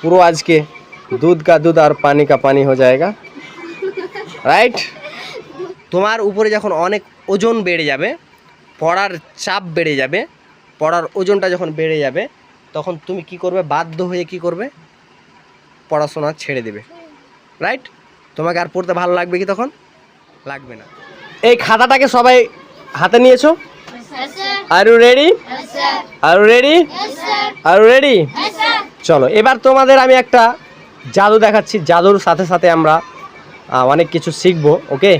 পুরো আজকে দুধ का दूध और पानी का पानी हो जाएगा রাইট। তোমার উপরে যখন অনেক ওজন বেড়ে যাবে, পড়ার চাপ বেড়ে যাবে, পড়ার ওজনটা যখন বেড়ে যাবে, তখন তুমি কি করবে? বাধ্য হয়ে কি করবে? পড়াশোনা ছেড়ে দেবে, রাইট। তোমাকে আর পড়তে ভালো লাগবে কি? তখন লাগবে না। এই খাতাটাকে সবাই হাতে নিয়েছো? Are you ready? Are you ready? Are you ready? চলো এবার তোমাদের আমি একটা জাদু দেখাচ্ছি, জাদুর সাথে সাথে আমরা অনেক কিছু শিখবো। ওকে,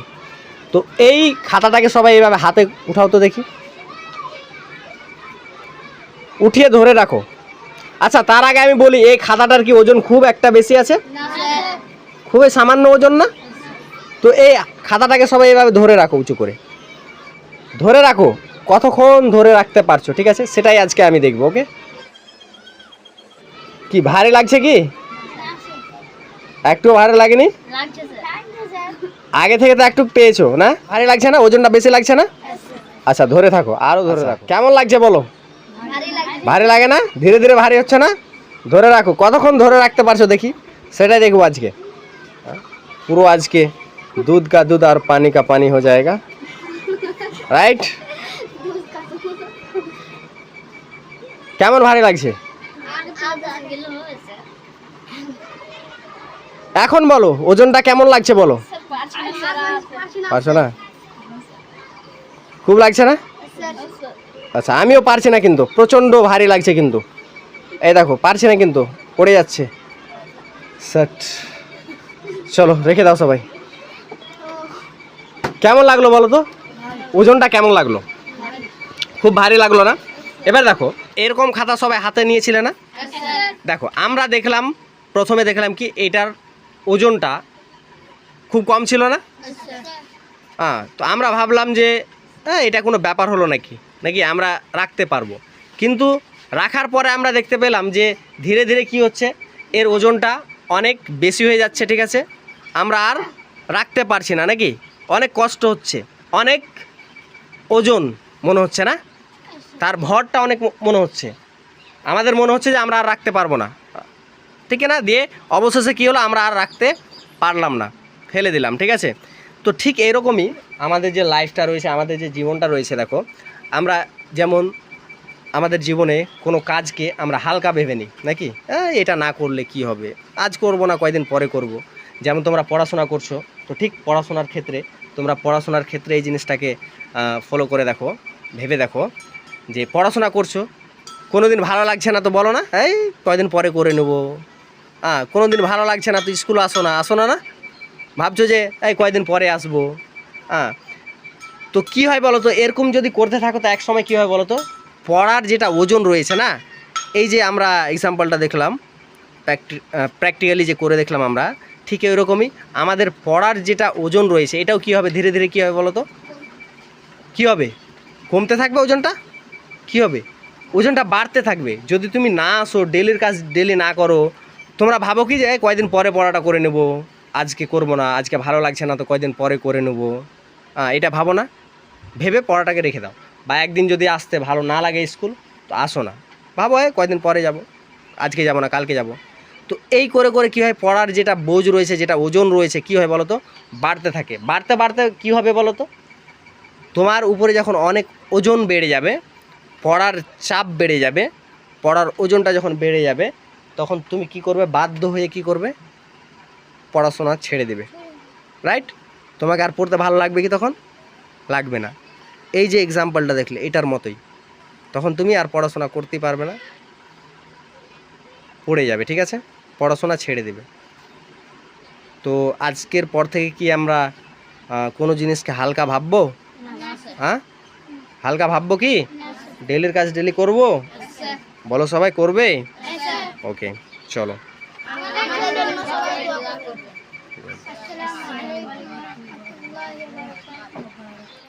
তো এই খাতাটাকে সবাই এইভাবে হাতে উঠাও তো দেখি, উঠিয়ে ধরে রাখো। আচ্ছা, তার আগে আমি বলি, এই খাতাটার কি ওজন খুব একটা বেশি আছে? খুবই সামান্য ওজন না? তো এই খাতাটাকে সবাই এইভাবে ধরে রাখো, উঁচু করে ধরে রাখো। কতক্ষণ ধরে রাখতে পারছো, ঠিক আছে, সেটাই আজকে আমি দেখবো। ওকে, কি ভারী লাগছে? কি একটু ভারী লাগেনি? আগে থেকে তো একটু পেয়েছো না? ভারী লাগছে না? ওজনটা বেশি লাগছে না? আচ্ছা, ধরে থাকো, আরো ধরে রাখো। কেমন লাগছে বলো? ভারী লাগে না? ধীরে ধীরে ভারী হচ্ছে না? ধরে রাখো। কতক্ষণ ধরে রাখতে পারছো দেখি, সেটাই দেখবো আজকে। পুরো আজকে दूध का दूध और पानी का पानी हो जाएगा রাইট। কেমন ভারী লাগছে এখন বলো? ওজনটা কেমন লাগছে বলো? পারছো না? খুব লাগছে না? আচ্ছা, আমিও পারছি না, কিন্তু প্রচণ্ড ভারী লাগছে। কিন্তু এই দেখো, পারছি না, কিন্তু পড়ে যাচ্ছে। সেট, চলো রেখে দাও সবাই। কেমন লাগলো বলো তো? ওজনটা কেমন লাগলো? খুব ভারী লাগলো না? এবার দেখো, এরকম খাতা সবাই হাতে নিয়েছিলে না? দেখো, আমরা দেখলাম, প্রথমে দেখলাম কি এটার ওজনটা খুব কম ছিল না? হ্যাঁ, তো আমরা ভাবলাম যে এটা কোনো ব্যাপার হলো নাকি নাকি আমরা রাখতে পারবো। কিন্তু রাখার পরে আমরা দেখতে পেলাম যে ধীরে ধীরে কি হচ্ছে, এর ওজনটা অনেক বেশি হয়ে যাচ্ছে, ঠিক আছে। আমরা আর রাখতে পারছি না, নাকি অনেক কষ্ট হচ্ছে, অনেক ওজন মনে হচ্ছে না? তার ভরটা অনেক মনে হচ্ছে, আমাদের মনে হচ্ছে যে আমরা আর রাখতে পারবো না, ঠিক না? দিয়ে অবশেষে কী হলো, আমরা আর রাখতে পারলাম না, ফেলে দিলাম, ঠিক আছে। তো ঠিক এরকমই আমাদের যে লাইফটা রয়েছে, আমাদের যে জীবনটা রয়েছে, দেখো, আমরা যেমন আমাদের জীবনে কোনো কাজকে আমরা হালকা ভেবে নিই, নাকি এটা না করলে কি হবে, আজ করব না, কয়দিন পরে করব। যেমন তোমরা পড়াশোনা করছো, তো ঠিক পড়াশোনার ক্ষেত্রে তোমরা পড়াশোনার ক্ষেত্রে এই জিনিসটাকে ফলো করে দেখো, ভেবে দেখো যে পড়াশোনা করছো, কোনো দিন ভালো লাগছে না তো বলো না, এই কয়দিন পরে করে নেবো। কোনো দিন ভালো লাগছে না তো স্কুল আসো না না, ভাবছো যে এই কয়দিন পরে আসবো। তো কী হয় বলো তো, এরকম যদি করতে থাকো তো এক সময় কী হয় বলো তো, পড়ার যেটা ওজন রয়েছে না, এই যে আমরা এক্সাম্পলটা দেখলাম, প্র্যাকটিক্যালি যে করে দেখলাম আমরা, ঠিক এরকমই আমাদের পড়ার যেটা ওজন রয়েছে, এটাও কী হবে, ধীরে ধীরে কী হবে বলো তো, কী হবে, কমতে থাকবে ওজনটা। কী হবে, ওজনটা বাড়তে থাকবে। যদি তুমি না আসো, ডেলির কাজ ডেলি না করো, তোমরা ভাবো কি যে কয়দিন পরে পড়াটা করে নেব, আজকে করব না, আজকে ভালো লাগছে না তো কয়দিন পরে করে নেব, এটা ভাবো না, ভেবে পড়াটাকে রেখে দাও। বা একদিন যদি আসতে ভালো না লাগে স্কুল, তো আসো না, ভাবো কয়দিন পরে যাব, আজকে যাব না কালকে যাব। তো এই করে করে কী হয়, পড়ার যেটা বোঝ রয়েছে, যেটা ওজন রয়েছে, কী হয় বলো তো, বাড়তে থাকে। বাড়তে বাড়তে কী হবে বলো তো, তোমার উপরে যখন অনেক ওজন বেড়ে যাবে, পড়ার চাপ বেড়ে যাবে, পড়ার ওজনটা যখন বেড়ে যাবে, তখন তুমি কি করবে? বাধ্য হয়ে কি করবে? পড়াশোনা ছেড়ে দেবে, রাইট। তোমাকে আর পড়তে ভালো লাগবে কি? তখন লাগবে না। এই যে এক্সাম্পলটা দেখলে, এটার মতোই, তখন তুমি আর পড়াশোনা করতেই পারবে না, পড়ে যাবে, ঠিক আছে, পড়াশোনা ছেড়ে দেবে। তো আজকের পর থেকে কি আমরা কোনো জিনিসকে হালকা ভাববো? হালকা ভাববো কি? ডেলির কাজ ডেলি করবো, বলো সবাই করবে? ওকে, চলো।